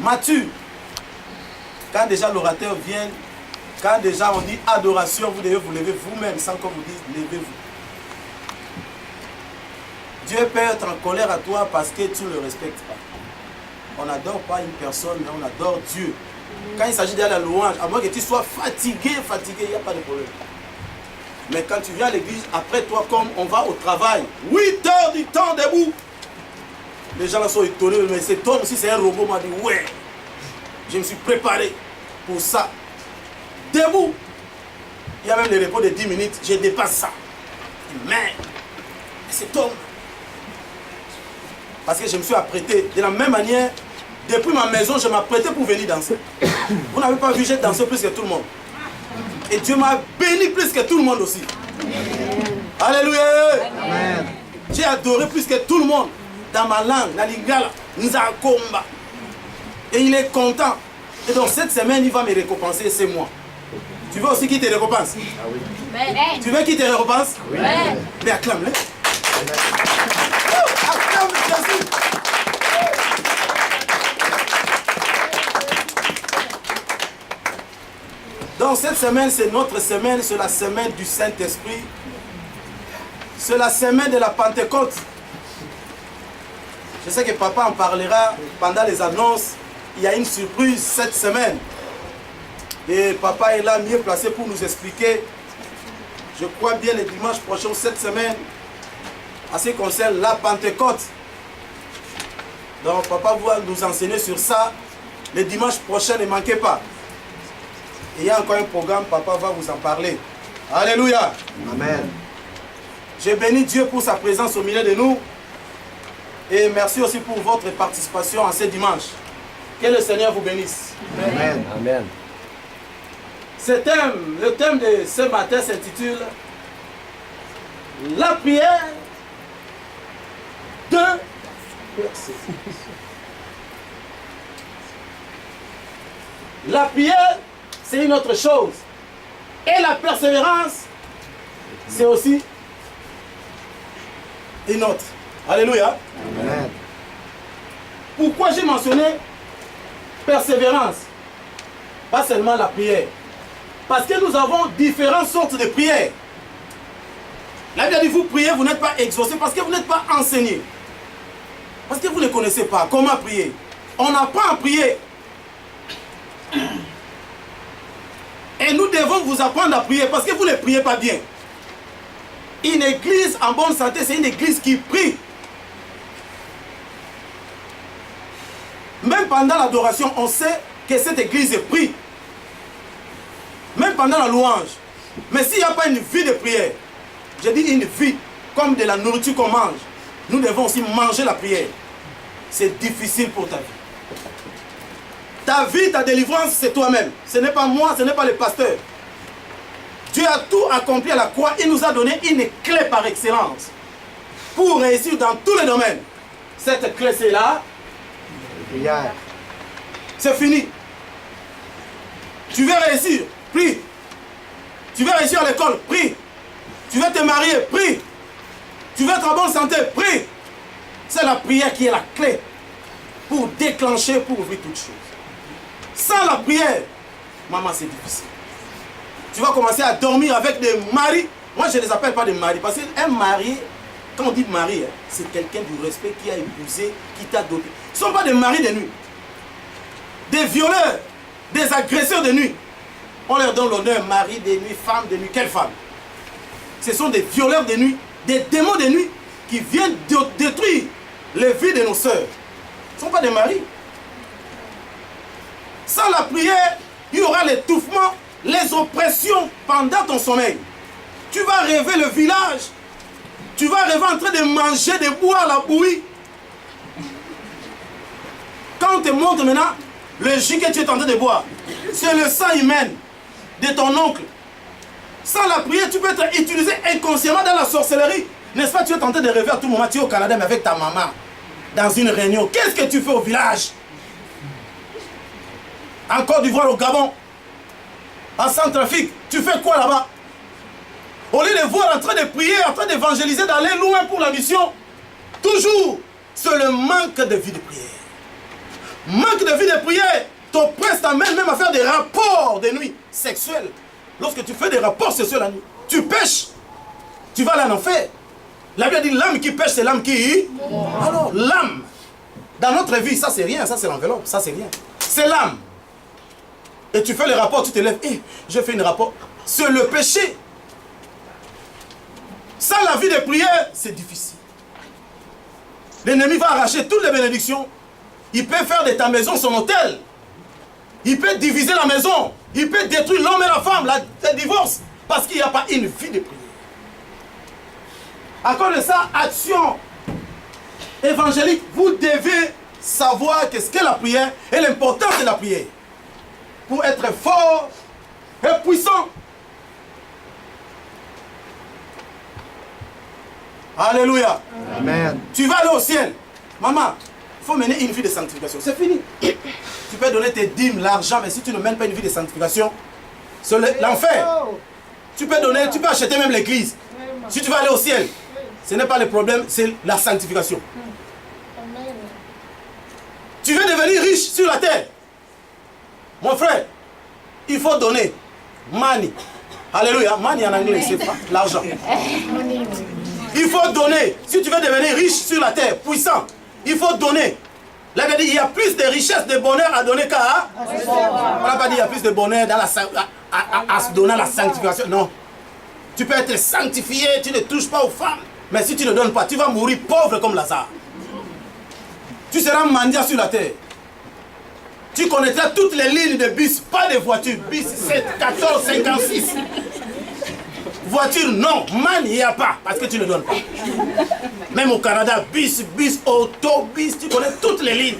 mature. Quand déjà l'orateur vient, quand déjà on dit adoration, vous devez vous lever vous-même sans qu'on vous dise levez-vous. Dieu peut être en colère à toi parce que tu ne le respectes pas. On n'adore pas une personne, mais on adore Dieu. Quand il s'agit d'aller à la louange, à moins que tu sois fatigué, il n'y a pas de problème. Mais quand tu viens à l'église, après toi, comme on va au travail, 8 heures du temps debout, les gens là sont étonnés, mais cet homme, si c'est un robot, m'a dit, ouais, je me suis préparé pour ça. Debout, il y a même les repos de 10 minutes, je dépasse ça. Mais cet homme, parce que je me suis apprêté de la même manière, depuis ma maison, je m'apprêtais pour venir danser. Vous n'avez pas vu, j'ai dansé plus que tout le monde. Et Dieu m'a béni plus que tout le monde aussi. Alléluia. J'ai adoré plus que tout le monde. Dans ma langue, la lingala, Nzakomba. Et il est content. Et donc cette semaine, il va me récompenser, c'est moi. Tu veux aussi qu'il te récompense? Ah oui. Tu veux qu'il te récompense? Oui. Mais acclame-le. Acclame Jésus. Donc cette semaine, c'est notre semaine, c'est la semaine du Saint-Esprit. C'est la semaine de la Pentecôte. Je sais que papa en parlera pendant les annonces. Il y a une surprise cette semaine. Et papa est là mieux placé pour nous expliquer. Je crois bien le dimanche prochain, cette semaine, à ce qui concerne la Pentecôte. Donc papa va nous enseigner sur ça. Le dimanche prochain, ne manquez pas. Et il y a encore un programme, papa va vous en parler. Alléluia. Amen. Je bénis Dieu pour sa présence au milieu de nous. Et merci aussi pour votre participation en ce dimanche. Que le Seigneur vous bénisse. Amen. Amen. Le thème de ce matin s'intitule La prière de persévérance. La prière, c'est une autre chose. Et la persévérance, c'est aussi une autre. Alléluia. Amen. Pourquoi j'ai mentionné persévérance? Pas seulement la prière. Parce que nous avons différentes sortes de prières. La Bible dit, vous priez, vous n'êtes pas exaucé parce que vous n'êtes pas enseigné. Parce que vous ne connaissez pas comment prier. On apprend à prier. Et nous devons vous apprendre à prier parce que vous ne priez pas bien. Une église en bonne santé, c'est une église qui prie. Même pendant l'adoration, on sait que cette église prie. Même pendant la louange. Mais s'il n'y a pas une vie de prière, je dis une vie comme de la nourriture qu'on mange, nous devons aussi manger la prière. C'est difficile pour ta vie. Ta vie, ta délivrance, c'est toi-même. Ce n'est pas moi, ce n'est pas le pasteur. Dieu a tout accompli à la croix. Il nous a donné une clé par excellence pour réussir dans tous les domaines. Cette clé, c'est là. C'est fini. Tu veux réussir, prie. Tu veux réussir à l'école, prie. Tu veux te marier, prie. Tu veux être en bonne santé, prie. C'est la prière qui est la clé pour déclencher, pour ouvrir toutes choses. Sans la prière, maman, c'est difficile. Tu vas commencer à dormir avec des maris. Moi, je ne les appelle pas des maris. Parce qu'un mari, quand on dit mari, c'est quelqu'un du respect qui a épousé, qui t'a doté. Ce ne sont pas des maris de nuit. Des violeurs, des agresseurs de nuit. On leur donne l'honneur, mari de nuit, femme de nuit. Quelle femme? Ce sont des violeurs de nuit, des démons de nuit qui viennent détruire les vies de nos sœurs. Ce ne sont pas des maris. Sans la prière, il y aura l'étouffement, les oppressions pendant ton sommeil. Tu vas rêver le village. Tu vas rêver en train de manger, de boire la bouillie. Quand on te montre maintenant le jus que tu es en train de boire, c'est le sang humain de ton oncle. Sans la prière, tu peux être utilisé inconsciemment dans la sorcellerie. N'est-ce pas, tu es en train de rêver à tout moment, tu es au Canada mais avec ta maman, dans une réunion. Qu'est-ce que tu fais au village? En Côte d'Ivoire, au Gabon, en Centrafrique, tu fais quoi là-bas? Au lieu de voir en train de prier, en train d'évangéliser, d'aller loin pour la mission, toujours, c'est le manque de vie de prière. Manque de vie de prière t'oppresse, t'amène même à faire des rapports de nuit sexuels. Lorsque tu fais des rapports sexuels la nuit, tu pêches. Tu vas aller en enfer. La Bible dit l'âme qui pêche, c'est l'âme qui... Alors, l'âme, dans notre vie, ça c'est rien, ça c'est l'enveloppe, ça c'est rien. C'est l'âme. Et tu fais les rapports, tu te lèves, je fais un rapport. C'est le péché. Sans la vie de prière, c'est difficile. L'ennemi va arracher toutes les bénédictions. Il peut faire de ta maison son hôtel. Il peut diviser la maison. Il peut détruire l'homme et la femme, le divorce. Parce qu'il n'y a pas une vie de prière. À cause de ça, action évangélique, vous devez savoir qu'est-ce qu'est la prière et l'importance de la prière. Pour être fort et puissant. Alléluia. Amen. Tu vas aller au ciel. Maman, il faut mener une vie de sanctification. C'est fini. Tu peux donner tes dîmes, l'argent, mais si tu ne mènes pas une vie de sanctification, c'est l'enfer. Tu peux donner, tu peux acheter même l'église. Si tu vas aller au ciel, ce n'est pas le problème, c'est la sanctification. Tu veux devenir riche sur la terre. Mon frère, il faut donner. Money. Alléluia. Money en anglais, c'est pas l'argent. Il faut donner. Si tu veux devenir riche sur la terre, puissant, il faut donner. Là, il dit, il y a plus de richesse, de bonheur à donner qu'à... On n'a pas dit il y a plus de bonheur dans à se donner à la sanctification. Non. Tu peux être sanctifié, tu ne touches pas aux femmes. Mais si tu ne donnes pas, tu vas mourir pauvre comme Lazare. Tu seras mendiant sur la terre. Tu connaîtras toutes les lignes de bus, pas de voitures. Bus 7, 14, 56. Voiture, non. Man, il n'y a pas, parce que tu ne donnes pas. Même au Canada, bus, autobus, tu connais toutes les lignes.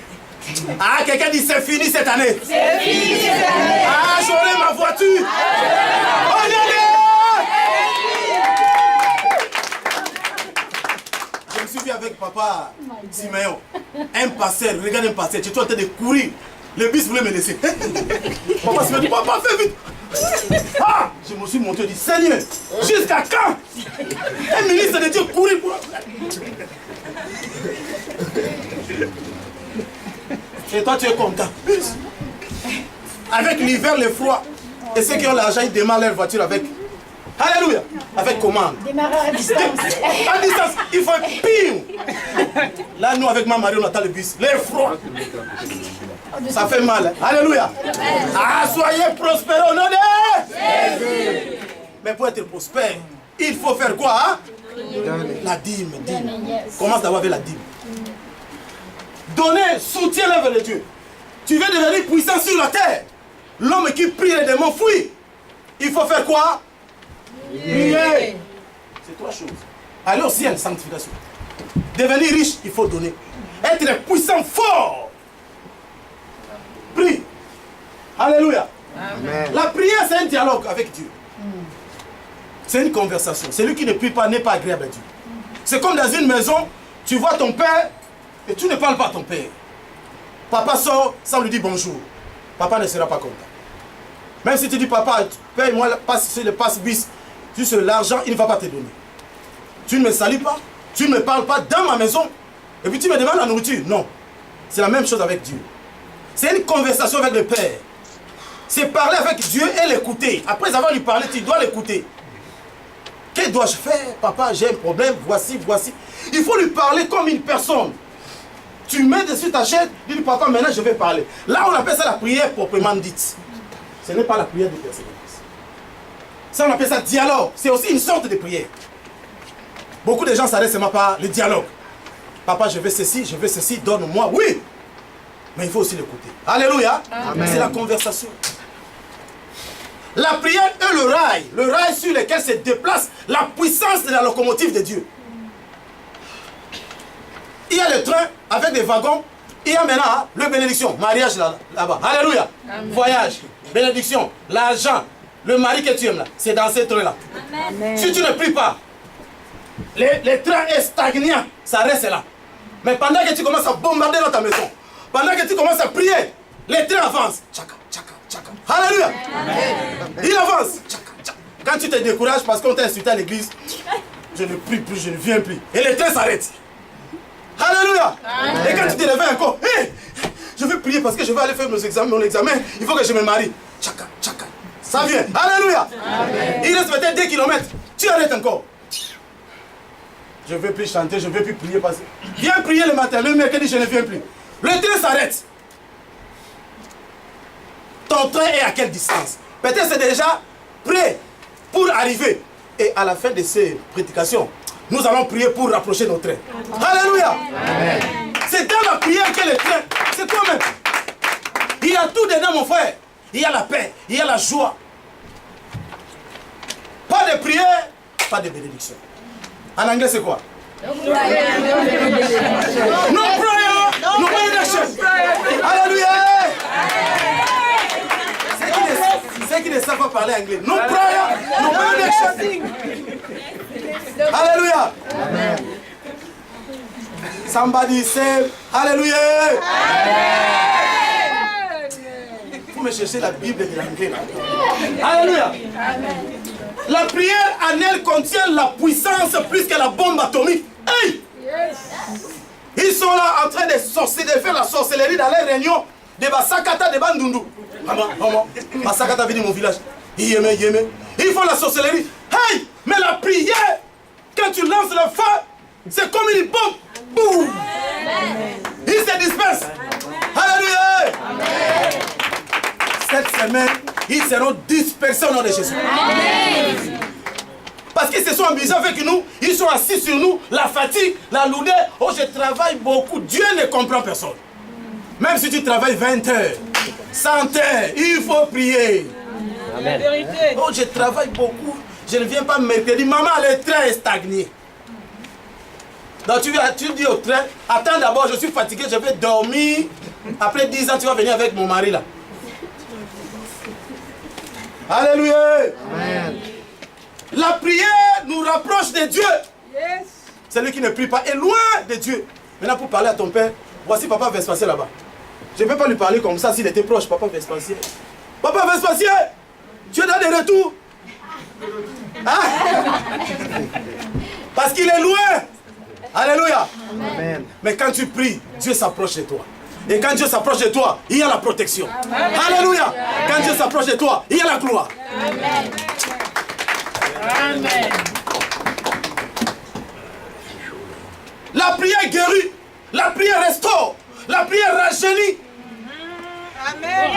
Ah, quelqu'un dit c'est fini cette année. C'est fini cette année. Ah, j'aurai ma voiture. Je me suis vu avec papa Siméon. Un passeur, regarde un passeur, tu es en train de courir. Le bus voulait me laisser. Papa Siméon dit, papa, fais vite. Ah, je me suis monté et dit, Seigneur, jusqu'à quand un ministre de Dieu courir pour... Et toi, tu es content. Avec l'hiver, le froid. Et ceux qui ont l'argent, ils démarrent leur voiture avec... Alléluia. Avec commande. Démarrer à distance. À distance, il faut pire. Là, nous, avec ma Marie, on attend le bus. L'air froid. Ça fait mal. Alléluia. Ah, soyez prospères au nom de Jésus. Mais pour être prospère, il faut faire quoi, hein? La dîme. Commence d'abord avec la dîme. Donner, soutien l'œuvre de Dieu. Tu veux devenir puissant sur la terre. L'homme qui prie les démons fuit. Il faut faire quoi? Prier. C'est trois choses. Aller au ciel, sanctification. Devenir riche, il faut donner. Être puissant, fort. Prie. Alléluia. Amen. La prière, c'est un dialogue avec Dieu. C'est une conversation. Celui qui ne prie pas n'est pas agréable à Dieu. C'est comme dans une maison, tu vois ton père et tu ne parles pas à ton père. Papa sort sans lui dire bonjour. Papa ne sera pas content. Même si tu dis papa, paye-moi le passe-bis, juste l'argent, il ne va pas te donner. Tu ne me salues pas, tu ne me parles pas dans ma maison, et puis tu me demandes la nourriture. Non. C'est la même chose avec Dieu. C'est une conversation avec le Père. C'est parler avec Dieu et l'écouter. Après avoir lui parlé, tu dois l'écouter. Que dois-je faire? Papa, j'ai un problème, voici. Il faut lui parler comme une personne. Tu mets dessus ta chaise, tu dis papa, maintenant je vais parler. Là, on appelle ça la prière proprement dite. Ce n'est pas la prière de persévérance. Ça, on appelle ça dialogue. C'est aussi une sorte de prière. Beaucoup de gens s'arrêtent seulement par le dialogue. Papa, je veux ceci, donne-moi. Oui, mais il faut aussi l'écouter. Alléluia. C'est la conversation. La prière est le rail sur lequel se déplace la puissance de la locomotive de Dieu. Il y a le train avec des wagons. Il y a maintenant le bénédiction, mariage là-bas. Alléluia. Voyage, bénédiction, l'argent, le mari que tu aimes là. C'est dans ces trains-là. Si tu ne pries pas, le train est stagnant, ça reste là. Mais pendant que tu commences à bombarder dans ta maison, pendant que tu commences à prier, les trains avancent. Tchaka, tchaka, tchaka. Alléluia. Il avance. Tchaka, tchaka. Quand tu te décourages parce qu'on t'a insulté à l'église, je ne prie plus, je ne viens plus. Et les trains s'arrêtent. Alléluia. Et quand tu te réveilles encore, hey, je veux prier parce que je vais aller faire mon examen, il faut que je me marie. Tchaka, tchaka. Ça vient. Alléluia. Amen. Il reste peut-être 2 kilomètres. Tu arrêtes encore. Je ne veux plus chanter, je ne veux plus prier. Parce que... Viens prier le matin, le mercredi, je ne viens plus. Le train s'arrête. Ton train est à quelle distance? Peut-être c'est déjà prêt pour arriver. Et à la fin de ces prédications, nous allons prier pour rapprocher nos trains. Alléluia. Amen. C'est dans la prière que le train, c'est toi-même. Il y a tout dedans, mon frère. Il y a la paix, il y a la joie. Pas de prière, pas de bénédiction. En anglais, c'est quoi? No prayer, no benediction. Alléluia. Ceux qui ne savent pas parler anglais. No prayer, no benediction. Alléluia. Somebody say Alléluia. Vous me cherchez la Bible de l'anglais. Alléluia. La prière en elle contient la puissance plus que la bombe atomique. Hey! Ils sont là en train de faire la sorcellerie dans les réunions de Basakata de Bandundu. Basakata vient de mon village. Ils font la sorcellerie. Hey! Mais la prière, quand tu lances le feu, c'est comme une bombe. Boum! Ils se dispersent. Alléluia! Cette semaine, ils seront dispersés au nom de Jésus. Amen. Parce qu'ils se sont amusés avec nous, ils sont assis sur nous, la fatigue, la lourdeur. Oh, je travaille beaucoup. Dieu ne comprend personne. Même si tu travailles 20 heures, 100 heures, il faut prier. Amen. Oh, je travaille beaucoup. Je ne viens pas mercredi. Maman, le train est stagné. Donc tu dis au train, attends d'abord, je suis fatigué, je vais dormir. Après 10 ans, tu vas venir avec mon mari là. Alléluia. Amen. La prière nous rapproche de Dieu. Yes. Celui qui ne prie pas est loin de Dieu. Maintenant, pour parler à ton père, voici papa Vespasien là-bas. Je ne peux pas lui parler comme ça s'il était proche, papa Vespasien. Papa Vespasien, tu es dans des retours. Hein? Parce qu'il est loin. Alléluia. Amen. Mais quand tu pries, Dieu s'approche de toi. Et quand Dieu s'approche de toi, il y a la protection. Amen. Alléluia. Amen. Quand Dieu s'approche de toi, il y a la gloire. Amen. Amen. La prière guérit. La prière restaure. La prière rajeunit. Amen.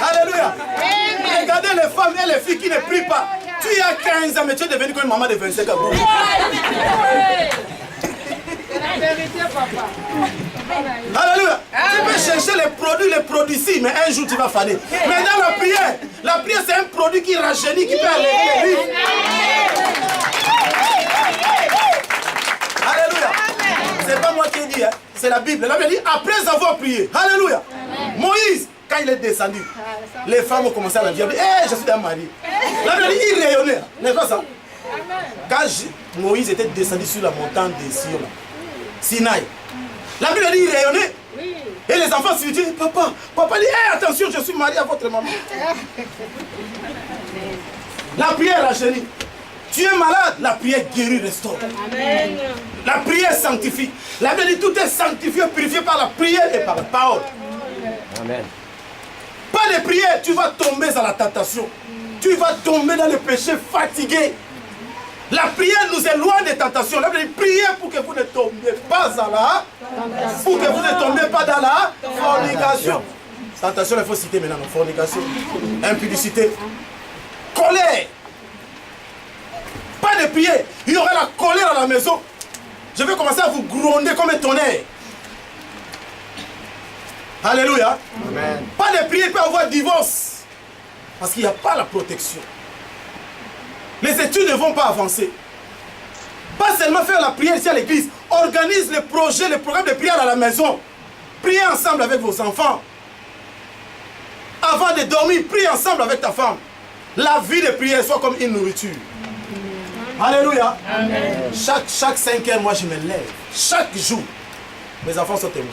Alléluia. Amen. Regardez les femmes et les filles qui ne prient pas. Tu as 15 ans, mais tu es devenu comme une maman de 25 ans. C'est la vérité, papa. Alléluia. Tu peux chercher les produits ici, mais un jour tu vas faner. Mais dans la prière c'est un produit qui rajeunit, qui peut aller les livres. Alléluia. C'est pas moi qui ai dit, hein. C'est la Bible. La Bible dit après avoir prié. Alléluia. Moïse, quand il est descendu, les femmes ont commencé à la dire, je suis un mari. La Bible dit, il rayonnait. N'est-ce pas ça? Quand Moïse était descendu sur la montagne de Sion, Sinaï, la Bible dit, il rayonnait. Et les enfants se disent, papa dit, attention, je suis marié à votre maman. La prière rajeunit. Tu es malade, la prière guérit, restaure. Amen. La prière sanctifie. La Bible dit, tout est sanctifié, purifié par la prière et par la parole. Amen. Pas de prière, tu vas tomber dans la tentation. Tu vas tomber dans le péché fatigué. La prière nous éloigne des tentations. La Bible dit, priez pour que vous ne tombiez pas dans la tentation. Pour que vous ne tombiez pas dans la fornication. Tentation, il faut citer maintenant. Fornication, impudicité, colère. Pas de prière. Il y aura la colère à la maison. Je vais commencer à vous gronder comme un tonnerre. Alléluia. Amen. Pas de prière, il peut y avoir divorce. Parce qu'il n'y a pas la protection. Les études ne vont pas avancer. Pas seulement faire la prière ici à l'église. Organise les projets, les programmes de prière à la maison. Priez ensemble avec vos enfants. Avant de dormir, prie ensemble avec ta femme. La vie de prière soit comme une nourriture. Alléluia. Amen. Chaque 5 heures, moi je me lève. Chaque jour. Mes enfants sont témoins.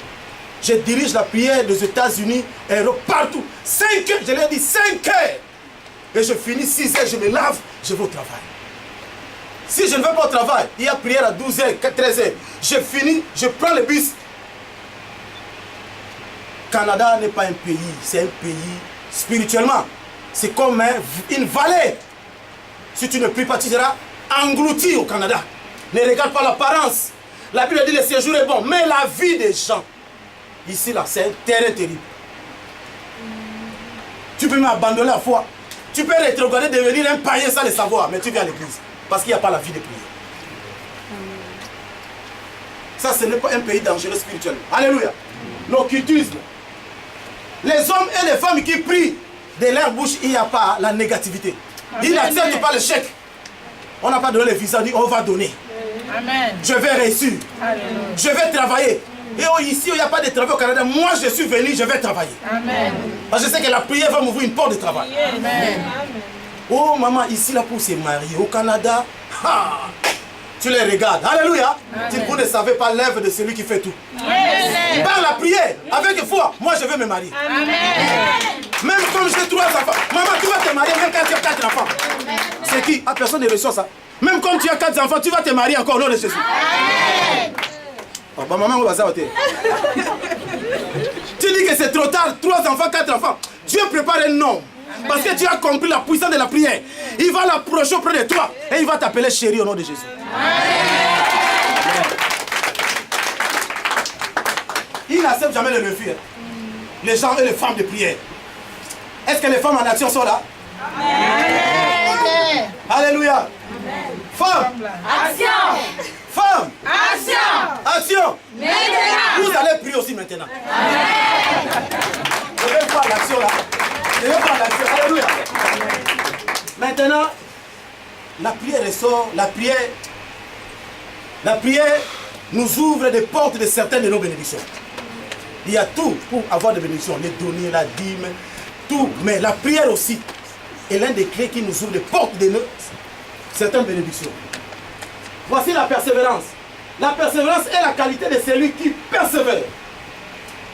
Je dirige la prière des États-Unis et partout. 5 heures, je leur ai dit 5 heures. Et je finis 6 heures, je me lave, je vais au travail. Si je ne vais pas au travail, il y a prière à 12h, 13h. Je finis, je prends le bus. Canada n'est pas un pays, c'est un pays spirituellement. C'est comme une vallée. Si tu ne pries pas, tu seras englouti au Canada. Ne regarde pas l'apparence. La Bible dit le séjour est bon, mais la vie des gens, ici là, c'est un terrain terrible. Tu peux m'abandonner la foi. Tu peux rétrograder, devenir un païen sans le savoir, mais tu viens à l'église. Parce qu'il n'y a pas la vie de prière. Ça, ce n'est pas un pays dangereux spirituellement. Alléluia. L'occultisme. Les hommes et les femmes qui prient de leur bouche, il n'y a pas la négativité. Ils n'acceptent pas le chèque. On n'a pas donné le visa, on dit on va donner. Amen. Je vais réussir. Alléluia. Je vais travailler. Et ici, il n'y a pas de travail au Canada. Moi, je suis venu, je vais travailler. Amen. Parce que je sais que la prière va m'ouvrir une porte de travail. Amen. Oh, maman, ici, là, pour se marier, au Canada, tu les regardes. Alléluia. Si vous ne savez pas l'œuvre de celui qui fait tout. Amen. Par la prière, avec foi, moi, je vais me marier. Amen. Même comme j'ai 3 enfants. Maman, tu vas te marier même quand tu as 4 enfants. C'est qui? Ah, personne ne reçoit ça. Même quand tu as 4 enfants, tu vas te marier encore au nom de Jésus. Amen. Oh, bah, maman, on va s'arrêter. Tu dis que c'est trop tard, 3 enfants, 4 enfants. Dieu prépare un homme. Parce que tu as compris la puissance de la prière. Il va l'approcher auprès de toi et il va t'appeler chéri au nom de Jésus. Amen. Il n'accepte jamais le refus. Les gens et les femmes de prière. Est-ce que les femmes en action sont là? Amen. Alléluia. Femmes. Action. Femmes. Action. Action. Maintenant. Vous allez prier aussi maintenant. Amen. Je vais faire l'action là. Je vais faire l'action. Alléluia. Maintenant, la prière ressort. La prière nous ouvre des portes de certaines de nos bénédictions. Il y a tout pour avoir des bénédictions. Les données, la dîme, tout. Mais la prière aussi est l'un des clés qui nous ouvre des portes de certaines bénédictions. Voici la persévérance. La persévérance est la qualité de celui qui persévère.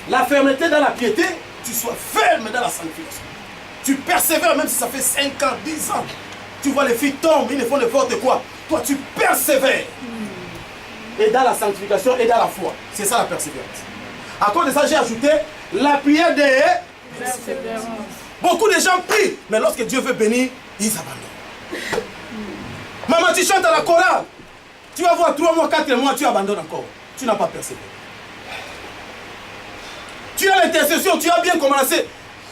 La fermeté dans la piété, tu sois ferme dans la sanctification. Tu persévères même si ça fait 5 ans, 10 ans. Tu vois les filles tombent, ils ne font n'importe quoi. Toi, tu persévères. Et dans la sanctification et dans la foi. C'est ça la persévérance. À cause de ça, j'ai ajouté la prière de persévérance. Beaucoup de gens prient, mais lorsque Dieu veut bénir, ils abandonnent. Maman, tu chantes à la chorale. Tu vas voir 3 mois, 4 mois, tu abandonnes encore. Tu n'as pas persévéré. Tu as l'intercession, tu as bien commencé.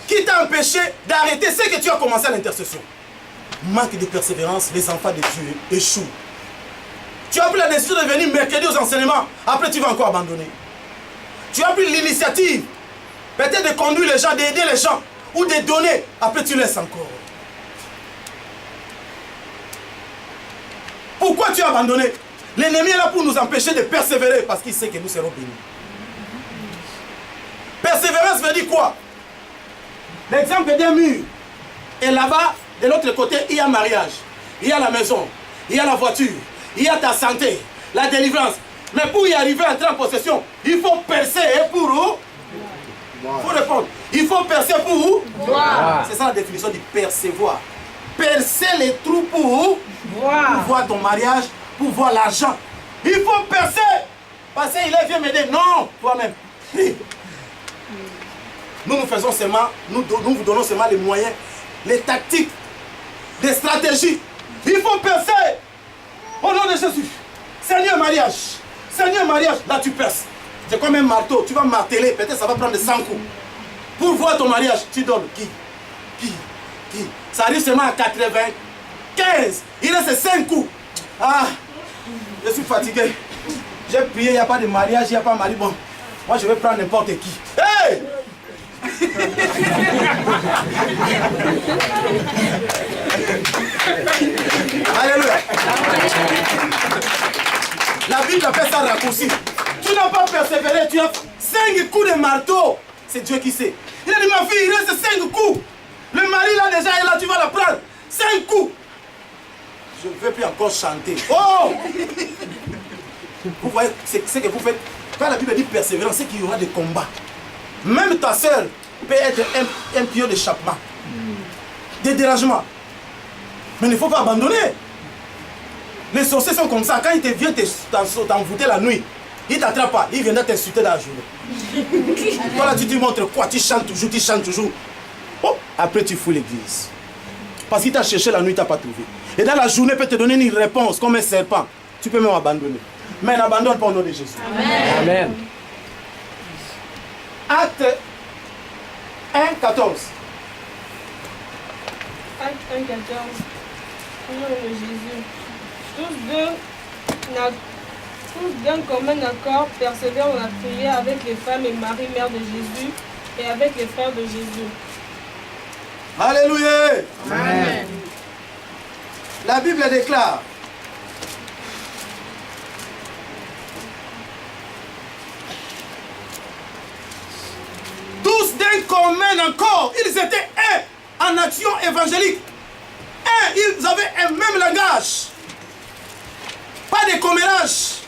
Qui t'a empêché d'arrêter ce que tu as commencé à l'intercession? Manque de persévérance, les enfants de Dieu échouent. Tu as pris la décision de venir mercredi aux enseignements. Après, tu vas encore abandonner. Tu as pris l'initiative, peut-être de conduire les gens, d'aider les gens, ou de donner. Après, tu laisses encore. Pourquoi tu as abandonné? L'ennemi est là pour nous empêcher de persévérer parce qu'il sait que nous serons bénis. Persévérance veut dire quoi? L'exemple d'un mur. Et là-bas, de l'autre côté, il y a mariage. Il y a la maison. Il y a la voiture. Il y a ta santé. La délivrance. Mais pour y arriver à entrer en possession, il faut percer. Et pour où? Il faut répondre. Il faut percer pour où? C'est ça la définition du percevoir. Percer les trous pour voir ton mariage, pour voir l'argent. Il faut percer. Parce qu'il vient m'aider. Non, toi-même. Nous faisons seulement, nous vous donnons seulement les moyens, les tactiques, les stratégies. Il faut percer. Au nom de Jésus. Seigneur mariage. Seigneur mariage. Là tu perces. C'est comme un marteau. Tu vas marteler. Peut-être ça va prendre 100 coups. Pour voir ton mariage, tu donnes qui? Ça arrive seulement à 95. Il reste 5 coups. Ah, je suis fatigué. J'ai prié, il n'y a pas de mariage, il n'y a pas de mari. Bon, moi je vais prendre n'importe qui. Hey! Alléluia. La Bible appelle ça raccourci. Tu n'as pas persévéré, tu as 5 coups de marteau. C'est Dieu qui sait. Il a dit ma fille, il reste 5 coups. Le mari là déjà est là, tu vas la prendre. 5 coups. Je ne veux plus encore chanter. Oh! Vous voyez ce que vous faites. Quand la Bible dit persévérance, c'est qu'il y aura des combats. Même ta soeur peut être un pion d'échappement. Des dérangements. Mais il ne faut pas abandonner. Les sorciers sont comme ça. Quand ils te viennent t'envoûter la nuit, ils ne t'attrapent pas. Ils viennent t'insulter dans la journée. Voilà, tu te montres quoi? Tu chantes toujours, tu chantes toujours. Oh, après, tu fouilles l'église. Parce qu'il t'a cherché la nuit, il ne t'a pas trouvé. Et dans la journée, il peut te donner une réponse comme un serpent. Tu peux même abandonner. Mais n'abandonne pas au nom de Jésus. Amen. Amen. Acte 1, 14. Acte 1, 14. Au nom de Jésus. Tous d'un commun accord persévèrent dans la prière avec les femmes et Marie, mère de Jésus, et avec les frères de Jésus. Alléluia. Amen. La Bible déclare. Tous d'un commun accord, ils étaient un en action évangélique. Ils avaient un même langage. Pas de commérage.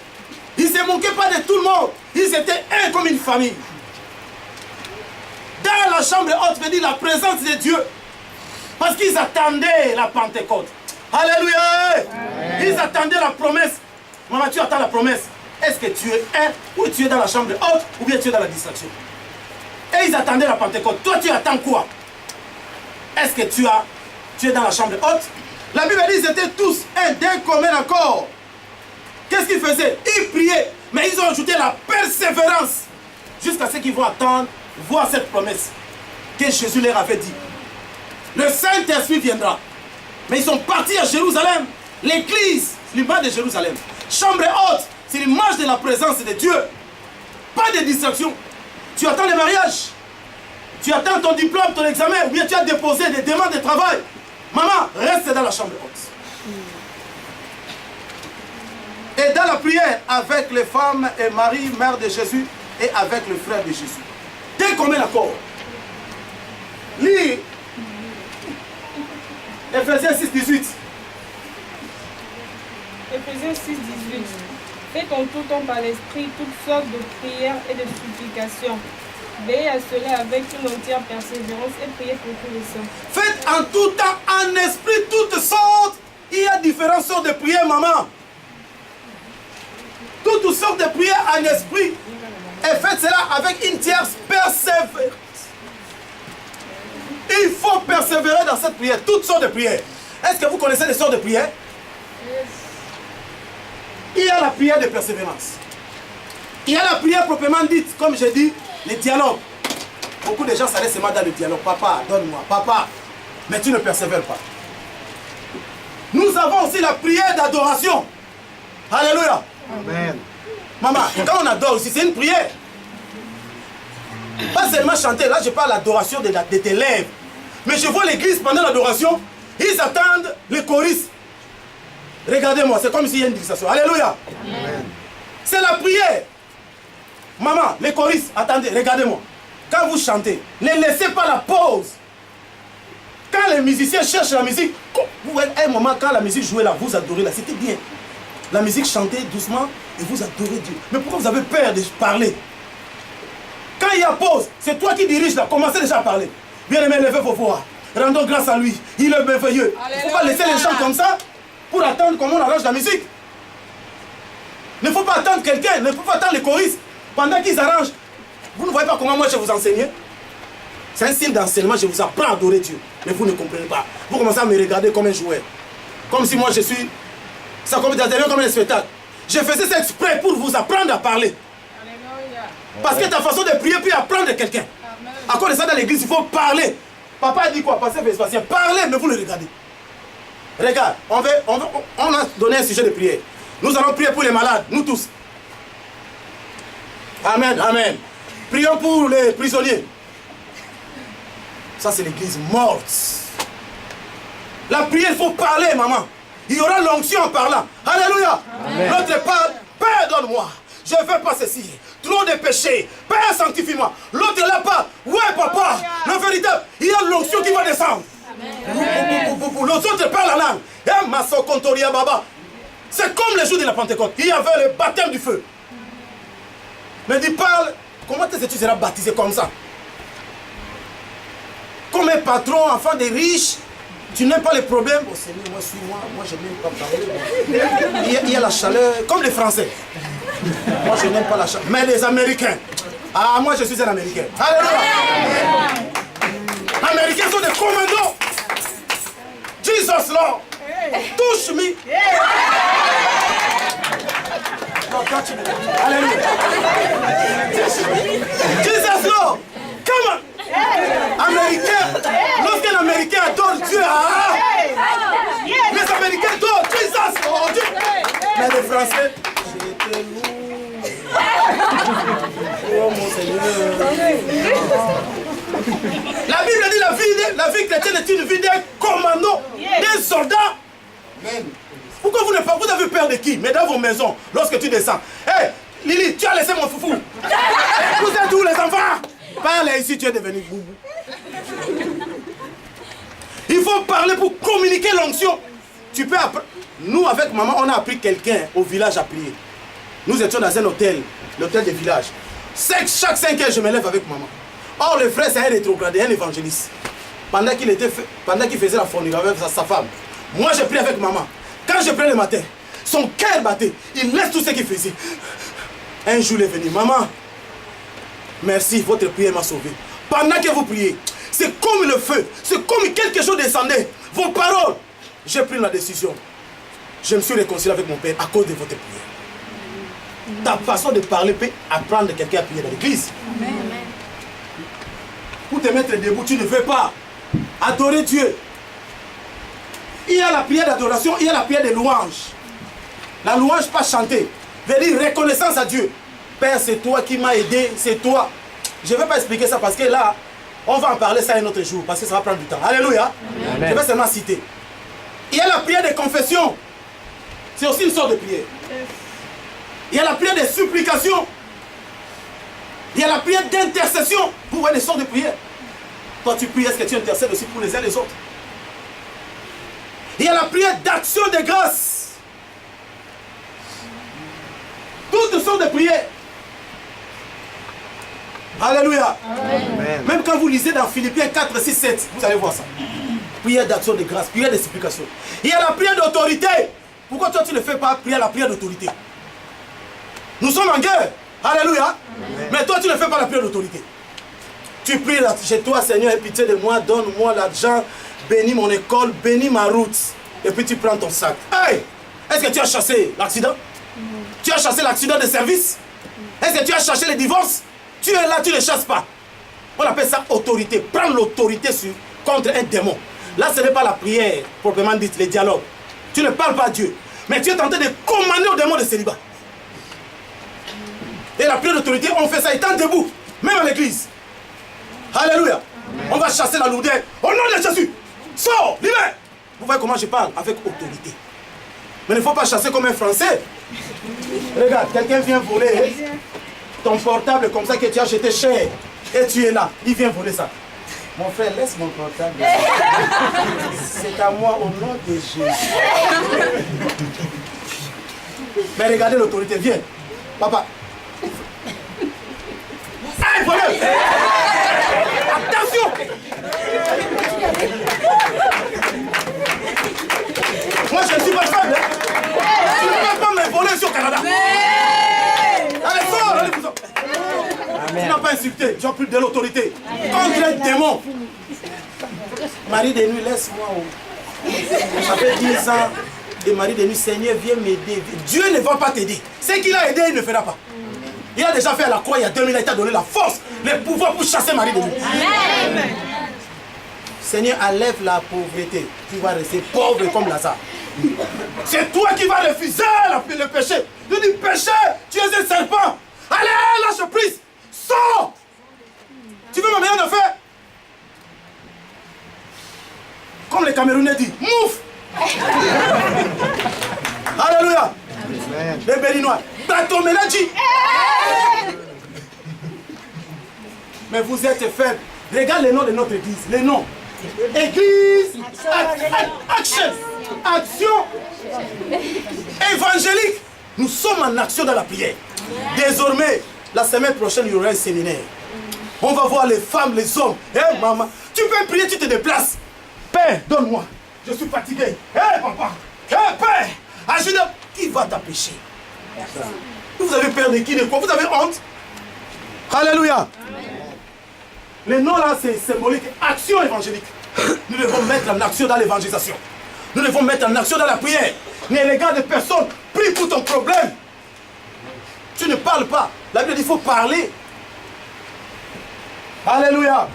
Ils ne se moquaient pas de tout le monde. Ils étaient un comme une famille. Dans la chambre haute, veut dire la présence de Dieu. Parce qu'ils attendaient la Pentecôte. Alléluia. Amen. Ils attendaient la promesse. Maman, tu attends la promesse. Est-ce que tu es un ou tu es dans la chambre haute ou bien tu es dans la distraction? Et ils attendaient la Pentecôte. Toi, tu attends quoi? Est-ce que tu es dans la chambre haute? La Bible dit qu'ils étaient tous un d'un commun accord. Qu'est-ce qu'ils faisaient? Ils priaient, mais ils ont ajouté la persévérance jusqu'à ce qu'ils vont attendre, voir cette promesse que Jésus leur avait dit. Le Saint-Esprit viendra. Mais ils sont partis à Jérusalem. L'église, l'image de Jérusalem. Chambre haute, c'est l'image de la présence de Dieu. Pas de distraction. Tu attends le mariage. Tu attends ton diplôme, ton examen, ou bien tu as déposé des demandes de travail. Maman, reste dans la chambre haute. Et dans la prière avec les femmes et Marie, mère de Jésus, et avec le frère de Jésus. Dès qu'on met l'accord, lis Ephésiens 6, 18. Ephésiens 6, 18. Faites en tout temps par l'esprit toutes sortes de prières et de supplications. Veillez à cela avec une entière persévérance et priez pour tous les saints. Faites en tout temps en esprit toutes sortes. Il y a différentes sortes de prières, maman. Toutes sortes de prières en esprit. Et faites cela avec une tierce persévérance. Il faut persévérer dans cette prière. Toutes sortes de prières. Est-ce que vous connaissez les sortes de prières? Il y a la prière de persévérance. Il y a la prière proprement dite, comme j'ai dit, les dialogues. Beaucoup de gens s'arrêtent seulement dans le dialogue. Papa, donne-moi. Papa. Mais tu ne persévères pas. Nous avons aussi la prière d'adoration. Alléluia. Amen. Maman, quand on adore aussi, c'est une prière. Pas seulement chanter. Là, je parle d'adoration de tes lèvres. Mais je vois l'église pendant l'adoration, ils attendent les choristes. Regardez-moi, c'est comme s'il y a une distraction. Alléluia. Amen. C'est la prière. Maman, les choristes, attendez, regardez-moi. Quand vous chantez, ne laissez pas la pause. Quand les musiciens cherchent la musique, vous voyez, un moment, quand la musique jouait là, vous adorez là, c'était bien. La musique chantait doucement et vous adorez Dieu. Mais pourquoi vous avez peur de parler? Quand il y a pause, c'est toi qui dirige là, commencez déjà à parler. Bien-aimé, levez vos voix. Rendons grâce à lui. Il est merveilleux. Il ne faut pas laisser les gens comme ça pour attendre comment on arrange la musique. Il ne faut pas attendre quelqu'un, il ne faut pas attendre les choristes pendant qu'ils arrangent. Vous ne voyez pas comment moi je vous enseigne? C'est un style d'enseignement, je vous apprends à adorer Dieu. Mais vous ne comprenez pas. Vous commencez à me regarder comme un joueur. Comme si moi je suis... Ça comme un spectacle. Je faisais ça exprès pour vous apprendre à parler. Parce que ta façon de prier peut apprendre quelqu'un. À cause de ça, dans l'église, il faut parler. Papa a dit quoi? Passer Vespasien. Parlez, mais vous le regardez. Regarde, on a donné un sujet de prière. Nous allons prier pour les malades, nous tous. Amen, amen. Prions pour les prisonniers. Ça, c'est l'église morte. La prière, il faut parler, maman. Il y aura l'onction en parlant. Alléluia. L'autre parle, Père, donne-moi. Je ne fais pas ceci. Trop de péchés. Père, sanctifie-moi. L'autre là pas. Ouais, papa. Le véritable, il y a l'onction qui va descendre. L'autre autres parlent la langue. C'est comme le jour de la Pentecôte. Il y avait le baptême du feu. Mais il parle. Comment est-ce que tu seras baptisé comme ça? Comme un patron, enfant des riches, Tu n'aimes pas les problèmes? Bon, Seigneur, moi, suis-moi. Moi, je n'aime pas parler. Il y a la chaleur, comme les Français. Moi, je n'aime pas la chaleur. Mais les Américains. Ah, moi, je suis un Américain. Alléluia. Américains sont des commandos. Jesus, Lord. Touche me. Non, touch me. Alléluia. Jesus, Lord. Come on. Américain, lorsqu'un Américain adore Dieu, les Américains adorent Jesus, oh Dieu. Mais les Français, j'étais lourd. Oh mon Seigneur. La Bible dit la vie chrétienne est une vie d'un commando, d'un soldat. Pourquoi vous avez peur de qui? Mais dans vos maisons, lorsque tu descends. Hé, Lily, tu as laissé mon foufou. Vous êtes où les enfants? Parle ici, tu es devenu boubou. Il faut parler pour communiquer l'onction. Tu peux apprendre. Nous, avec maman, on a appris quelqu'un au village à prier. Nous étions dans un hôtel, l'hôtel des villages. Chaque 5 heures, je me lève avec maman. Or, le frère, c'est un rétrogradé, un évangéliste. Pendant qu'il faisait la fourniture avec sa femme, moi, je prie avec maman. Quand je prie le matin, son cœur battait. Il laisse tout ce qu'il faisait. Un jour, il est venu. Maman, merci, votre prière m'a sauvé. Pendant que vous priez, c'est comme le feu, c'est comme quelque chose descendait. Vos paroles, j'ai pris la décision. Je me suis réconcilié avec mon Père à cause de votre prière. Ta façon de parler peut apprendre quelqu'un à prier dans l'église. Pour te mettre debout, tu ne veux pas adorer Dieu. Il y a la prière d'adoration, il y a la prière de louange. La louange, pas chanter, veut dire reconnaissance à Dieu. Père, c'est toi qui m'as aidé, c'est toi. Je ne vais pas expliquer ça parce que là, on va en parler ça un autre jour, parce que ça va prendre du temps. Alléluia. Amen. Je vais seulement citer. Il y a la prière de confession. C'est aussi une sorte de prière. Il y a la prière de supplication. Il y a la prière d'intercession. Vous voyez les sortes de prières. Quand tu pries, est-ce que tu intercèdes aussi pour les uns et les autres? Il y a la prière d'action de grâce. Toutes sortes de prières. Alléluia. Amen. Même quand vous lisez dans Philippiens 4, 6, 7, vous allez voir ça. Prière d'action de grâce, prière de supplication. Il y a la prière d'autorité. Pourquoi toi tu ne fais pas prier la prière d'autorité? Nous sommes en guerre. Alléluia. Amen. Mais toi tu ne fais pas la prière d'autorité. Tu pries là, chez toi, Seigneur, aie pitié de moi, donne-moi l'argent, bénis mon école, bénis ma route. Et puis tu prends ton sac. Hey! Est-ce que tu as chassé l'accident? Tu as chassé l'accident de service? Est-ce que tu as chassé les divorces? Tu es là, tu ne chasses pas. On appelle ça autorité. Prendre l'autorité contre un démon. Là, ce n'est pas la prière, proprement dite, les dialogues. Tu ne parles pas à Dieu. Mais tu es en train de commander au démon de célibat. Et la prière d'autorité, on fait ça étant debout. Même à l'église. Alléluia. Amen. On va chasser la lourdeur. Au nom de Jésus. Sors, libère. Vous voyez comment je parle? Avec autorité. Mais il ne faut pas chasser comme un Français. Regarde, quelqu'un vient voler ton portable comme ça que tu as acheté cher. Et tu es là. Il vient voler ça. Mon frère, laisse mon portable. C'est à moi au nom de Jésus. Mais regardez l'autorité. Viens. Papa. Hey, voleur! Attention! Moi, je ne suis pas faible. Tu ne peux pas me voler sur Canada. Allez, sors! Allez, vous sortez. Tu n'as pas insulté. Tu as pris de l'autorité. Contre un démon. Marie de nuit, laisse-moi. Ça fait 10 ans. Et Marie de nuit, Seigneur, viens m'aider. Dieu ne va pas t'aider. Ce qu'il a aidé, il ne fera pas. Il a déjà fait à la croix il y a 2000 ans, il t'a donné la force, le pouvoir pour chasser Marie de nuit. Amen. Seigneur, enlève la pauvreté. Tu vas rester pauvre comme Lazare. C'est toi qui vas refuser le péché. Tu dis péché, tu es un serpent. Allez, lâche prise. Sors. Tu veux ma meilleure affaire? Comme les Camerounais disent, mouf. Alléluia. Les Béninois. Batoméladji. Mais vous êtes faibles. Regarde les noms de notre église. Les noms. Église. Action. Action. Évangélique. Nous sommes en action dans la prière. Désormais, la semaine prochaine, il y aura un séminaire. On va voir les femmes, les hommes. Maman, tu peux prier, tu te déplaces. Père, donne-moi. Je suis fatigué. Hé, papa. Hé, père. Agis de... Qui va t'empêcher? Vous avez peur de qui, de quoi? Vous avez honte? Alléluia. Les noms là, c'est symbolique. Action évangélique. Nous devons mettre en action dans l'évangélisation. Nous devons mettre en action dans la prière. Ne regarde personne. Prie pour ton problème. Tu ne parles pas. La Bible dit qu'il faut parler. Alléluia.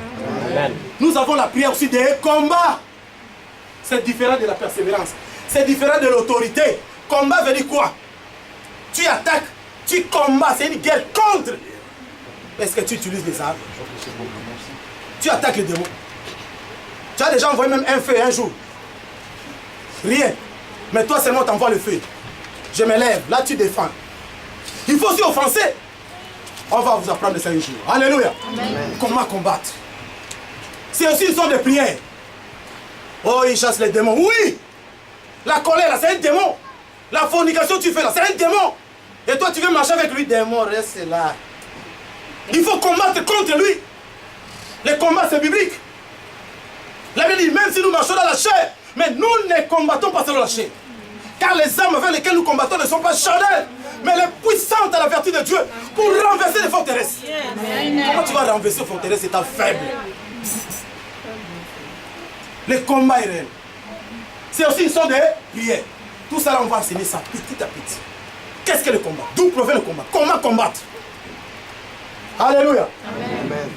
Amen. Nous avons la prière aussi des combats. C'est différent de la persévérance. C'est différent de l'autorité. Combat veut dire quoi? Tu attaques, tu combats. C'est une guerre contre. Est-ce que tu utilises les armes? Tu attaques les démons. Tu as déjà envoyé même un feu un jour. Rien. Mais toi seulement t'envoies le feu. Je me lève. Là tu défends. Il faut aussi offenser. On va vous apprendre ça un jour. Alléluia. Amen. Comment combattre? C'est aussi une sorte de prière. Oh, il chasse les démons. Oui. La colère, là, c'est un démon. La fornication, tu fais là, c'est un démon. Et toi, tu veux marcher avec lui. Démon, reste là. Il faut combattre contre lui. Les combats, c'est biblique. La Bible dit, même si nous marchons dans la chair, mais nous ne combattons pas selon la chair. Car les armes avec lesquelles nous combattons ne sont pas charnelles, mais les puissantes à la vertu de Dieu pour renverser les forteresses. Comment tu vas renverser les forteresses étant faible? Le combat est réel. C'est aussi une sorte de prière. Tout ça, là, on va enseigner ça petit à petit. Qu'est-ce que le combat? D'où provient le combat? Comment combattre? Alléluia. Amen.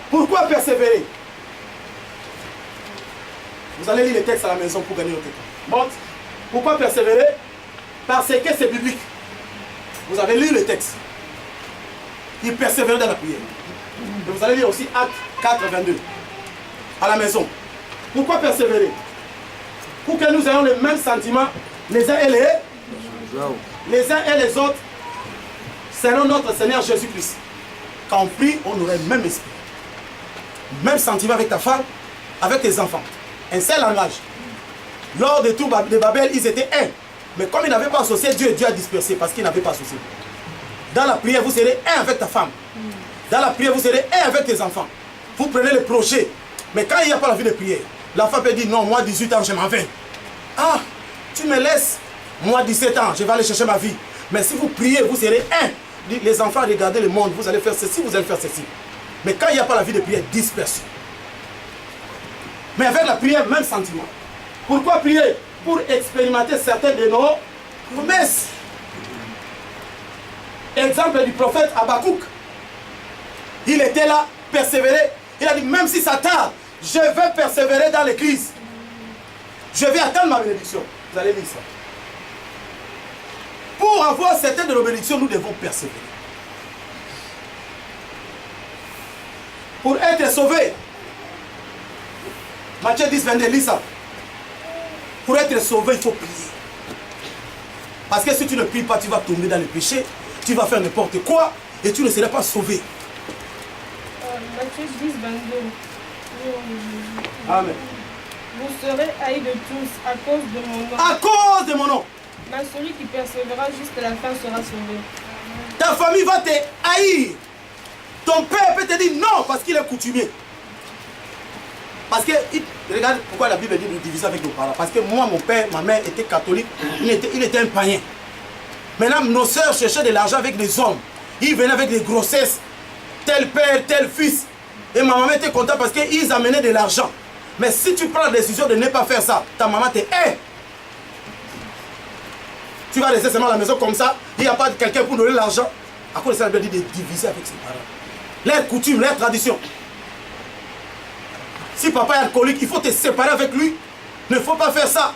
Pourquoi persévérer? Vous allez lire les textes à la maison pour gagner votre temps. Monte. Pourquoi persévérer? Parce que c'est biblique. Vous avez lu le texte. Il persévère dans la prière. Et vous allez lire aussi Actes 4, 22. À la maison. Pourquoi persévérer? Pour que nous ayons les mêmes sentiments, les uns et les autres, selon notre Seigneur Jésus-Christ. Quand on prie, on aurait le même esprit. Même sentiment avec ta femme, avec tes enfants. Un seul langage. Lors des tours de Babel, ils étaient un. Mais comme ils n'avaient pas associé, Dieu a dispersé parce qu'ils n'avaient pas associé. Dans la prière, vous serez un avec ta femme. Dans la prière, vous serez un avec tes enfants. Vous prenez le projet. Mais quand il n'y a pas la vie de prière, l'enfant peut dire non, moi 18 ans, je m'en vais. Ah, tu me laisses. Moi 17 ans, je vais aller chercher ma vie. Mais si vous priez, vous serez un. Les enfants, regardez le monde, vous allez faire ceci, vous allez faire ceci. Mais quand il n'y a pas la vie de prière, dispersion. Mais avec la prière, même sentiment. Pourquoi prier? Pour expérimenter certaines de nos promesses. Exemple du prophète Habakkuk. Il était là, persévéré. Il a dit, même si ça tarde, je vais persévérer dans l'église. Je vais attendre ma bénédiction. Vous allez lire ça. Pour avoir certaines de nos bénédictions, nous devons persévérer. Pour être sauvé. Matthieu 10, 22, lis ça. Pour être sauvé, il faut prier. Parce que si tu ne pries pas, tu vas tomber dans le péché, tu vas faire n'importe quoi et tu ne seras pas sauvé. Matthieu 10, 22. Amen. Vous serez haïs de tous à cause de mon nom. À cause de mon nom. Mais celui qui persévérera jusqu'à la fin sera sauvé. Ta famille va te haïr. Ton père peut te dire non parce qu'il est coutumier. Parce que, regarde pourquoi la Bible dit de diviser avec nos parents. Parce que moi, mon père, ma mère étaient catholiques, il était un païen. Maintenant, nos soeurs cherchaient de l'argent avec des hommes. Ils venaient avec des grossesses. Tel père, tel fils. Et ma maman était contente parce qu'ils amenaient de l'argent. Mais si tu prends la décision de ne pas faire ça, ta maman te hait. Tu vas rester seulement à la maison comme ça. Il n'y a pas quelqu'un pour donner l'argent. À cause de ça, la Bible dit de diviser avec ses parents. Leurs coutumes, leurs traditions. Si papa est alcoolique, il faut te séparer avec lui. Il ne faut pas faire ça.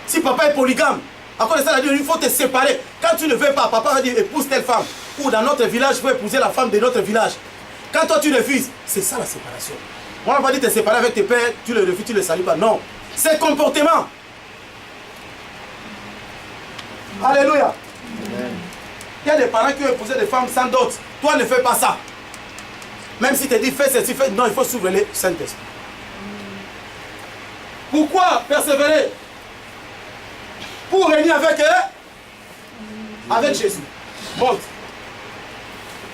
Si papa est polygame, à cause de ça, il faut te séparer. Quand tu ne veux pas, papa va dire épouse telle femme. Ou dans notre village, il faut épouser la femme de notre village. Quand toi tu refuses, c'est ça la séparation. On n'a pas dit te séparer avec tes pères, tu le refuses, tu ne le salues pas. Non. C'est comportement. Alléluia. Amen. Il y a des parents qui ont épousé des femmes sans dot. Toi ne fais pas ça. Même si tu te dis fais ceci, fais. Non, il faut s'ouvrir le Saint-Esprit. Pourquoi persévérer? Pour régner avec eux, avec Jésus. Monte.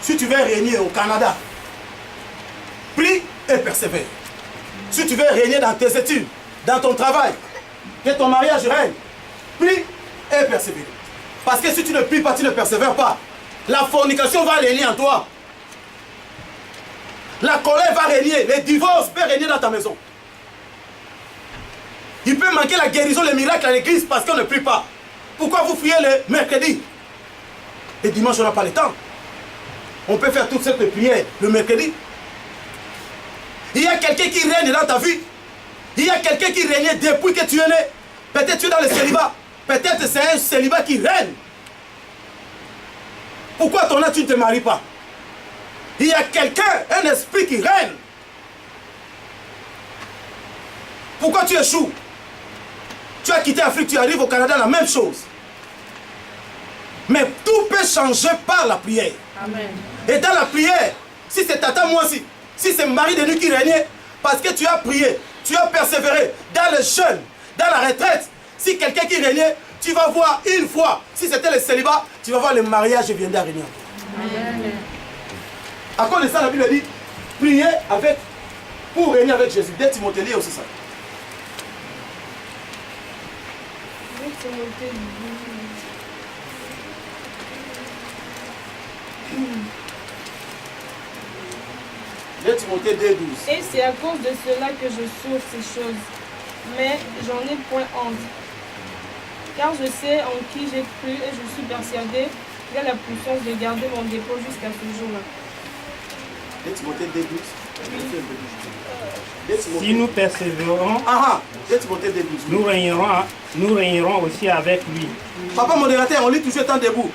Si tu veux régner au Canada, prie et persévère. Si tu veux régner dans tes études, dans ton travail, que ton mariage règne. Prie et persévère. Parce que si tu ne pries pas, tu ne persévères pas. La fornication va régner en toi. La colère va régner. Les divorces peuvent régner dans ta maison. Il peut manquer la guérison, les miracles à l'église parce qu'on ne prie pas. Pourquoi vous priez le mercredi? Et dimanche, on n'a pas le temps. On peut faire toutes cette prières le mercredi. Il y a quelqu'un qui règne dans ta vie. Il y a quelqu'un qui régnait depuis que tu es né. Peut-être tu es dans le célibat. Peut-être c'est un célibat qui règne. Pourquoi ton âge tu ne te maries pas? Il y a quelqu'un, un esprit qui règne. Pourquoi tu échoues? Tu as quitté l'Afrique, tu arrives au Canada, la même chose. Mais tout peut changer par la prière. Amen. Et dans la prière, si c'est tata, moi aussi, si c'est Marie de nuit qui régnait, parce que tu as prié, tu as persévéré dans le jeûne, dans la retraite, si quelqu'un qui régnait, tu vas voir une fois, si c'était le célibat, tu vas voir le mariage viendra régner. Amen. À cause de ça, la Bible dit, priez pour régner avec Jésus. Dès Timothée, lis aussi ça. Dès Timothée 2,12. Et c'est à cause de cela que je souffre ces choses. Mais j'en ai point honte. Car je sais en qui j'ai cru et je suis persuadé qu'il a la puissance de garder mon dépôt jusqu'à ce jour-là. Dès Timothée 2,12. Si nous persévérons, Dès Timothée 2,12. nous régnerons aussi avec lui. Papa modérateur, on lit toujours temps debout.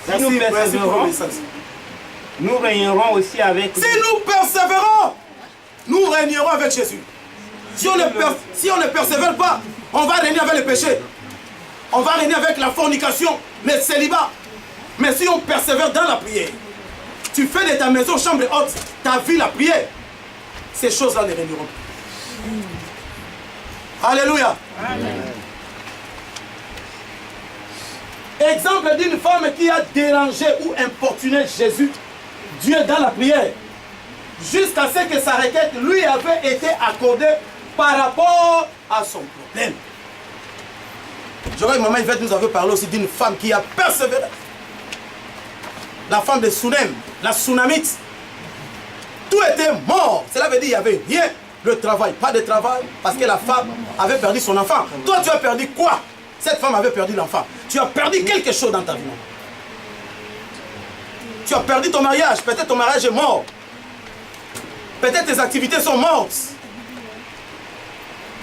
Si nous persévérons, nous régnerons aussi avec lui. Si nous persévérons, nous régnerons avec Jésus. Si on ne persévère pas, on va régner avec le péché. On va régner avec la fornication, le célibat. Mais si on persévère dans la prière, tu fais de ta maison chambre haute, ta vie la prière, ces choses-là ne régneront plus. Alléluia. Amen. Exemple d'une femme qui a dérangé ou importuné Jésus, Dieu dans la prière, jusqu'à ce que sa requête lui avait été accordée par rapport à son problème. Je vois que maman Yvette nous avait parlé aussi d'une femme qui a persévéré. La femme de Sunem, la Sunamite. Tout était mort. Cela veut dire qu'il n'y avait rien. Le travail, pas de travail, parce que la femme avait perdu son enfant. Toi, tu as perdu quoi? Cette femme avait perdu l'enfant. Tu as perdu quelque chose dans ta vie. Tu as perdu ton mariage. Peut-être ton mariage est mort. Peut-être tes activités sont mortes.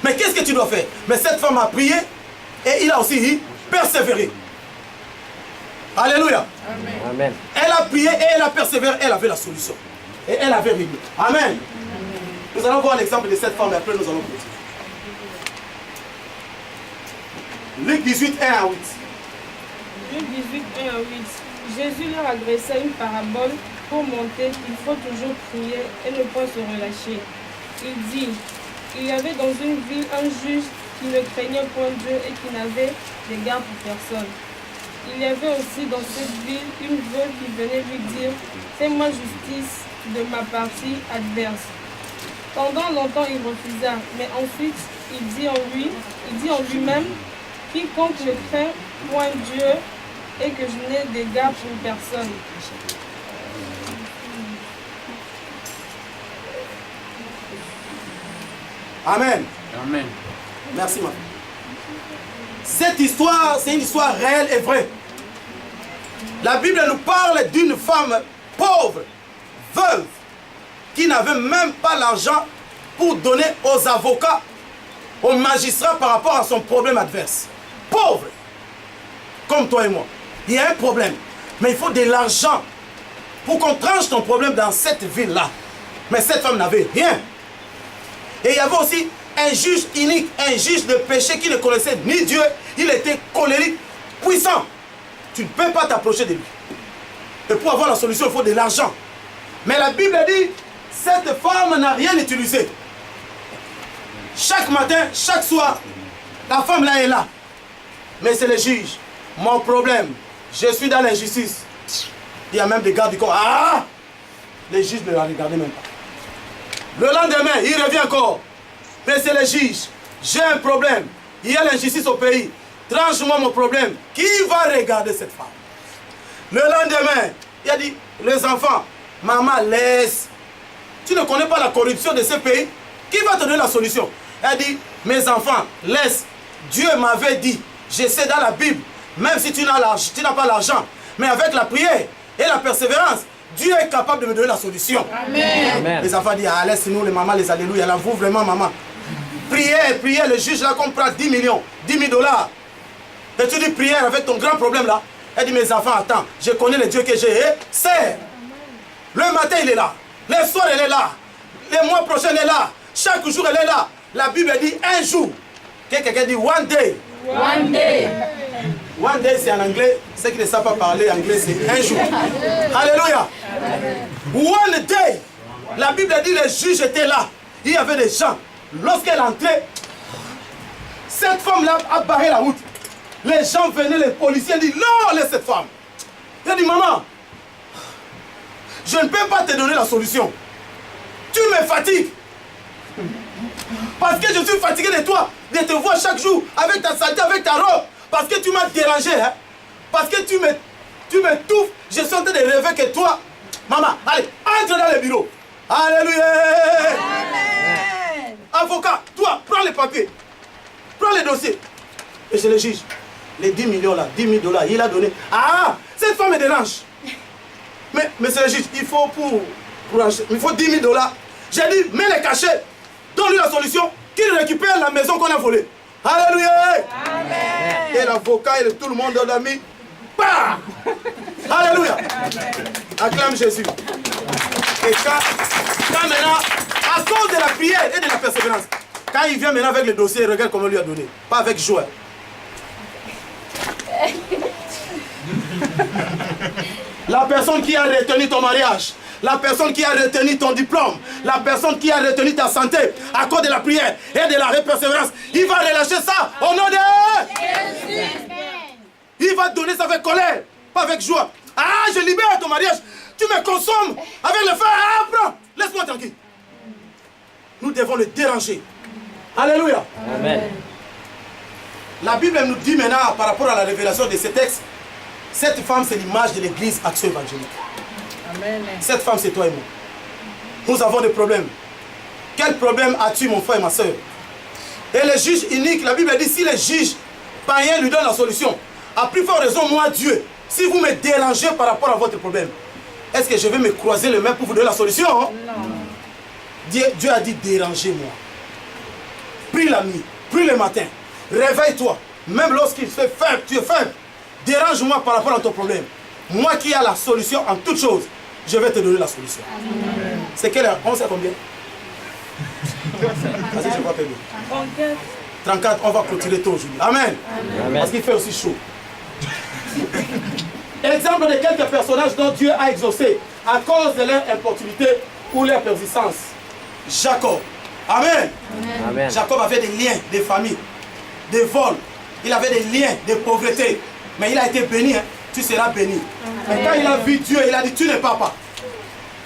Mais qu'est-ce que tu dois faire? Mais cette femme a prié et il a aussi persévéré. Alléluia. Amen. Elle a prié et elle a persévéré. Elle avait la solution. Et elle avait réglé. Amen. Nous allons voir l'exemple de cette femme et après nous allons continuer. Luc 18, 1 à 8. Luc 18, 1 à 8. Jésus leur adressa une parabole pour montrer qu'il faut toujours prier et ne pas se relâcher. Il dit, il y avait dans une ville un juge qui ne craignait point Dieu et qui n'avait d'égard pour personne. Il y avait aussi dans cette ville une veuve qui venait lui dire, fais-moi justice de ma partie adverse. Pendant longtemps il refusa, mais ensuite il dit en lui-même, quiconque ne craint point Dieu et que je n'ai d'égard pour personne. Amen. Amen. Merci, ma fille. Cette histoire, c'est une histoire réelle et vraie. La Bible nous parle d'une femme pauvre, veuve, qui n'avait même pas l'argent pour donner aux avocats, aux magistrats par rapport à son problème adverse. Pauvre, comme toi et moi. Il y a un problème, mais il faut de l'argent pour qu'on tranche ton problème dans cette ville-là. Mais cette femme n'avait rien. Et il y avait aussi un juge inique, un juge de péché qui ne connaissait ni Dieu, il était colérique, puissant. Tu ne peux pas t'approcher de lui. Et pour avoir la solution, il faut de l'argent. Mais la Bible dit, cette femme n'a rien utilisé. Chaque matin, chaque soir, la femme là est là. Mais c'est le juge. Mon problème, je suis dans l'injustice. Il y a même des gardes du corps. Ah! Les juges ne la regardaient même pas. Le lendemain, il revient encore. Monsieur le juge, j'ai un problème. Il y a l'injustice au pays. Tranche-moi mon problème. Qui va regarder cette femme? Le lendemain, il a dit, les enfants, maman, laisse. Tu ne connais pas la corruption de ce pays? Qui va te donner la solution? Il a dit, mes enfants, laisse. Dieu m'avait dit, je sais dans la Bible, même si tu n'as pas l'argent, mais avec la prière et la persévérance, Dieu est capable de me donner la solution. Amen. Les enfants disent, ah, laisse-nous les mamans, les alléluia. Là, vous vraiment, maman. Prière, prière, le juge là comprend 10 millions, 10 000 $. Et tu dis prière avec ton grand problème là. Elle dit, mes enfants, attends, je connais le Dieu que j'ai. C'est. Le matin, il est là. Le soir, elle est là. Les mois prochains, elle est là. Chaque jour, elle est là. La Bible dit un jour. Quelqu'un dit one day. One day. One day, c'est en anglais. Ceux qui ne savent pas parler anglais, c'est un jour. Alléluia. One day. La Bible dit les juges étaient là. Il y avait des gens. Lorsqu'elle entrait, cette femme-là a barré la route. Les gens venaient, les policiers disent non, laisse cette femme. Elle dit, maman, je ne peux pas te donner la solution. Tu me fatigues. Parce que je suis fatigué de toi, de te voir chaque jour avec ta saleté, avec ta robe. Parce que tu m'as dérangé. Hein? Parce que tu m'étouffes. Je suis en train de rêver que toi. Maman, allez, entre dans le bureau. Alléluia. Amen. Avocat, toi, prends les papiers. Prends les dossiers. Et je le juge. Les 10 millions là, 10 000 $, il a donné. Ah, cette femme me dérange. Mais c'est le juge, il faut il faut 10 000 $. J'ai dit, mets les cachets. Donne-lui la solution, qu'il récupère la maison qu'on a volée. Alléluia. Amen. Et l'avocat et tout le monde l'a mis. Bah. Alléluia. Acclame Jésus. Et quand maintenant, à cause de la prière et de la persévérance, quand il vient maintenant avec le dossier, regarde comment on lui a donné. Pas avec joie. La personne qui a retenu ton mariage, la personne qui a retenu ton diplôme, la personne qui a retenu ta santé à cause de la prière et de la persévérance, il va relâcher ça au nom de Jésus. Il va donner ça avec colère, pas avec joie. Ah, je libère ton mariage, tu me consommes avec le feu. Ah, prends, laisse-moi tranquille. Nous devons le déranger. Alléluia. Amen. La Bible nous dit maintenant, par rapport à la révélation de ces textes, cette femme, c'est l'image de l'église Action évangélique. Amen. Cette femme, c'est toi et moi. Nous avons des problèmes. Quel problème as-tu, mon frère et ma soeur? Et le juge unique, la Bible dit, si le juge païen lui donne la solution, à plus forte raison, moi, Dieu, si vous me dérangez par rapport à votre problème, est-ce que je vais me croiser les mains pour vous donner la solution? Non. Dieu a dit, dérangez-moi. Prie la nuit, prie le matin, réveille-toi. Même lorsqu'il fait faible, tu es faible. Dérange-moi par rapport à ton problème. Moi qui ai la solution en toutes choses, je vais te donner la solution. C'est quelle heure? On sait combien? Vas-y, je vois pas bien. 34, on va clôturer tôt aujourd'hui. Amen. Amen. Parce qu'il fait aussi chaud. Exemple de quelques personnages dont Dieu a exaucé à cause de leur importunité ou leur persistance. Jacob. Amen. Amen. Jacob avait des liens, des familles, des vols. Il avait des liens de pauvreté. Mais il a été béni. Hein. Tu seras béni. Amen. Mais quand il a vu Dieu, il a dit, tu ne pars pas.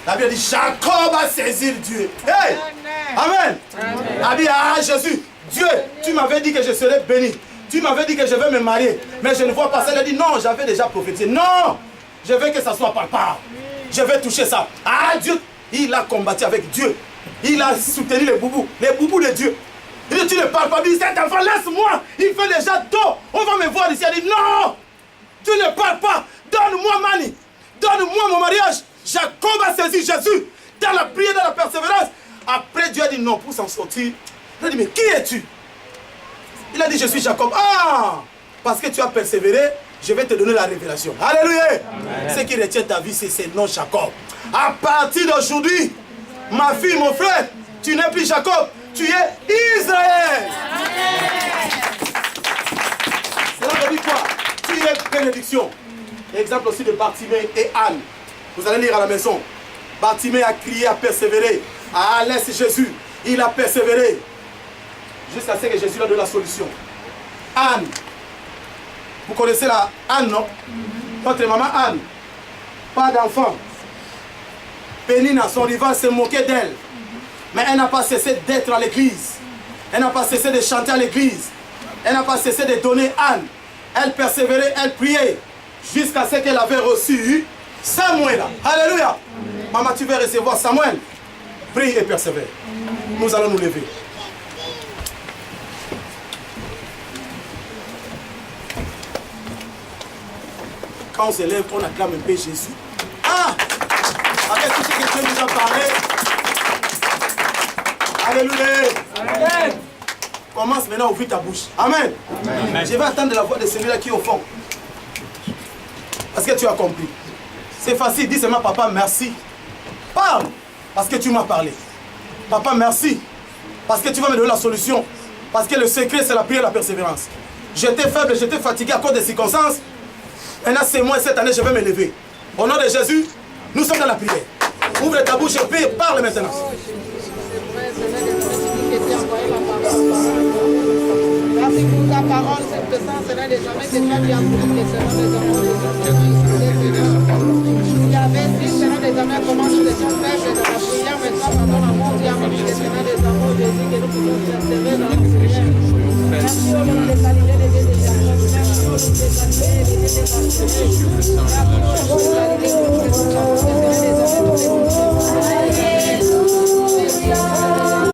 La Bible dit, Jacob a saisi Dieu. Hey! Amen. Amen. Il a dit, ah Jésus, Dieu, tu m'avais dit que je serais béni. Tu m'avais dit que je vais me marier. Mais je ne vois pas ça. Il a dit, non, j'avais déjà prophétisé. Non, je veux que ça soit palpable. Je vais toucher ça. Ah Dieu, il a combattu avec Dieu. Il a soutenu les boubous de Dieu. Il dit, tu ne parles pas. Il dit, cet enfant, laisse-moi. Il fait déjà tôt. On va me voir ici. Il dit, non, tu ne parles pas. Donne-moi Mani. Donne-moi mon mariage. Jacob a saisi Jésus dans la prière, dans la persévérance. Après, Dieu a dit non pour s'en sortir. Il a dit, mais qui es-tu? Il a dit, je suis Jacob. Ah, parce que tu as persévéré, je vais te donner la révélation. Alléluia. Amen. Ce qui retient ta vie, c'est ce nom Jacob. À partir d'aujourd'hui, ma fille, mon frère, tu n'es plus Jacob, tu es Israël. Cela veut dire quoi? Tu es bénédiction. Exemple aussi de Bartimée et Anne. Vous allez lire à la maison. Bartimée a crié, a persévéré. Ah, laisse Jésus. Il a persévéré. Jusqu'à ce que Jésus lui a donné la solution. Anne. Vous connaissez la Anne, non? Votre maman Anne. Pas d'enfant. Pénina, son rival, se moquait d'elle. Mais elle n'a pas cessé d'être à l'église. Elle n'a pas cessé de chanter à l'église. Elle n'a pas cessé de donner âne. Elle persévérait, elle priait jusqu'à ce qu'elle avait reçu Samuel. Alléluia. Maman, tu veux recevoir Samuel. Prie et persévère. Nous allons nous lever. Quand on se lève, on acclame un peu Jésus. Ah! Avec tout ce que Dieu nous a parlé. Alléluia. Amen. Commence maintenant à ouvrir ta bouche. Amen. Amen. Je vais attendre la voix de celui-là qui est au fond. Parce que tu as compris. C'est facile. Dis seulement, papa, merci. Parle. Parce que tu m'as parlé. Papa, merci. Parce que tu vas me donner la solution. Parce que le secret, c'est la prière et la persévérance. J'étais faible, j'étais fatigué à cause des circonstances. Maintenant, c'est moi, cette année, je vais me lever. Au nom de Jésus, nous sommes dans la prière. Ouvre ta bouche et prie, parle maintenant. Merci pour ta parole, c'est que ça, c'est là des jamais que tu as bien pris les serments des enfants de Dieu. Il y avait dit, c'est là des jamais comment nous étions faibles dans la prière, mais toi, pendant l'amour, tu as mis les serments des enfants de Jésus, que nous pouvons persévérer dans la prière. Merci au nom de Galilée, les deux des enfants. Merci au nom de Galilée, les deux des enfants. Merci au nom de Galilée,